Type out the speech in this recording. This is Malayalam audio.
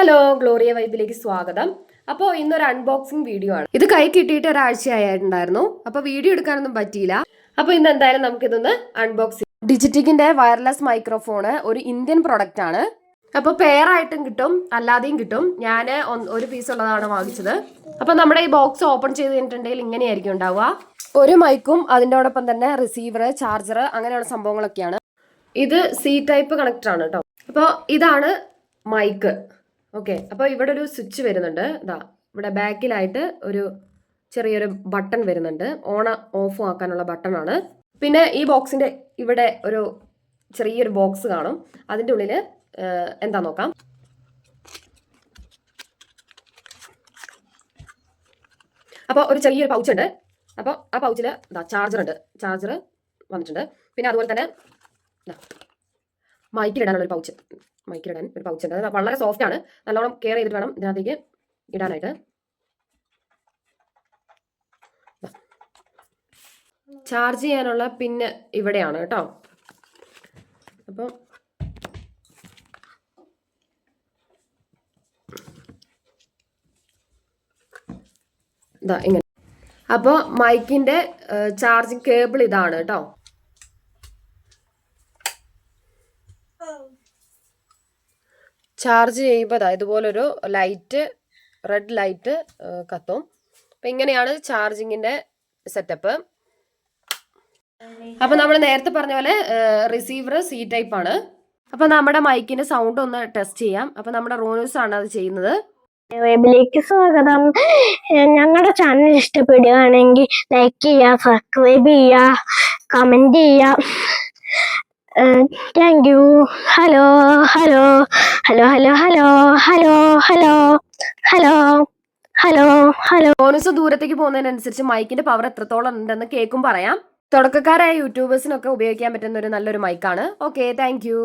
ഹലോ, ഗ്ലോറിയ വൈബിലേക്ക് സ്വാഗതം. അപ്പോൾ ഇന്നൊരു അൺബോക്സിംഗ് വീഡിയോ ആണ്. ഇത് കൈ കിട്ടിയിട്ട് ഒരാഴ്ചയായിട്ടുണ്ടായിരുന്നു. അപ്പോൾ വീഡിയോ എടുക്കാനൊന്നും പറ്റിയില്ല. അപ്പോൾ ഇന്ന് എന്തായാലും നമുക്കിതൊന്ന് അൺബോക്സ് ചെയ്യാം. ഡിജിറ്റിക്കിന്റെ വയർലെസ് മൈക്രോഫോണ് ഒരു ഇന്ത്യൻ പ്രൊഡക്റ്റ് ആണ്. അപ്പോൾ പെയർ ആയിട്ടും കിട്ടും, അല്ലാതെയും കിട്ടും. ഞാൻ ഒരു പീസ് ഉള്ളതാണ് വാങ്ങിച്ചത്. അപ്പോൾ നമ്മുടെ ഈ ബോക്സ് ഓപ്പൺ ചെയ്ത് കഴിഞ്ഞിട്ടുണ്ടെങ്കിൽ ഇങ്ങനെയായിരിക്കും ഉണ്ടാവുക. ഒരു മൈക്കും അതിൻ്റെയോടൊപ്പം തന്നെ റിസീവർ, ചാർജർ അങ്ങനെയുള്ള സംഭവങ്ങളൊക്കെയാണ്. ഇത് സി ടൈപ്പ് കണക്ടർ ആണ് കേട്ടോ. അപ്പോൾ ഇതാണ് മൈക്ക്. ഓക്കെ, അപ്പോൾ ഇവിടെ ഒരു സ്വിച്ച് വരുന്നുണ്ട്. ഇതാ ഇവിടെ ബാക്കിലായിട്ട് ഒരു ചെറിയൊരു ബട്ടൺ വരുന്നുണ്ട്. ഓൺ ഓഫ് ആക്കാനുള്ള ബട്ടൺ ആണ്. പിന്നെ ഈ ബോക്സിന്റെ ഇവിടെ ഒരു ചെറിയൊരു ബോക്സ് കാണും. അതിൻ്റെ ഉള്ളിൽ എന്താ നോക്കാം. അപ്പോൾ ഒരു ചെറിയൊരു പൗച്ച് ഉണ്ട്. അപ്പോൾ ആ പൗച്ചിൽ ചാർജർ ഉണ്ട്. ചാർജർ വന്നിട്ടുണ്ട്. പിന്നെ അതുപോലെ തന്നെ മൈക്കിലിടാനുള്ള ഒരു പൗച്ച്. മൈക്കിലിടാൻ ഒരു പൗച്ച് ഉണ്ട്. അത് വളരെ സോഫ്റ്റ് ആണ്. നല്ലോണം കെയർ ചെയ്തിട്ട് വേണം ഇതിനകത്തേക്ക് ഇടാനായിട്ട്. ചാർജ് ചെയ്യാനുള്ള പിന്ന് ഇവിടെയാണ് കേട്ടോ. അപ്പം ഇതാ ഇങ്ങനെ. അപ്പോൾ മൈക്കിന്റെ ചാർജിങ് കേബിൾ ഇതാണ് കേട്ടോ. ചാർജ് ചെയ്യുമ്പോൾ ഇതുപോലൊരു ലൈറ്റ്, റെഡ് ലൈറ്റ് കത്തും. അപ്പം ഇങ്ങനെയാണ് ചാർജിങ്ങിൻ്റെ സെറ്റപ്പ്. അപ്പം നമ്മൾ നേരത്തെ പറഞ്ഞ പോലെ റിസീവർ സി ടൈപ്പ് ആണ്. അപ്പം നമ്മുടെ മൈക്കിൻ്റെ സൗണ്ട് ഒന്ന് ടെസ്റ്റ് ചെയ്യാം. അപ്പം നമ്മുടെ റോനൂസ് ആണ് അത് ചെയ്യുന്നത്. വെബിലേക്ക് സ്വാഗതം. ഞങ്ങളുടെ ചാനൽ ഇഷ്ടപ്പെടുകയാണെങ്കിൽ ലൈക്ക് ചെയ്യുക, സബ്സ്ക്രൈബ് ചെയ്യുക, കമൻറ്റ് ചെയ്യുക. Thank you. Hello hello hello hello hello hello hello hello hello hello. Bonus ദൂരത്തേക്ക് പോകുന്നതിനനുസരിച്ച് മൈക്കിന്റെ പവർ എത്രത്തോളം ഉണ്ടെന്ന് കേൾക്കും പറയാം. തുടക്കക്കാരായ യൂട്യൂബേഴ്സിനൊക്കെ ഉപയോഗിക്കാൻ പറ്റുന്ന ഒരു നല്ലൊരു മൈക്കാണ്. Okay, thank you.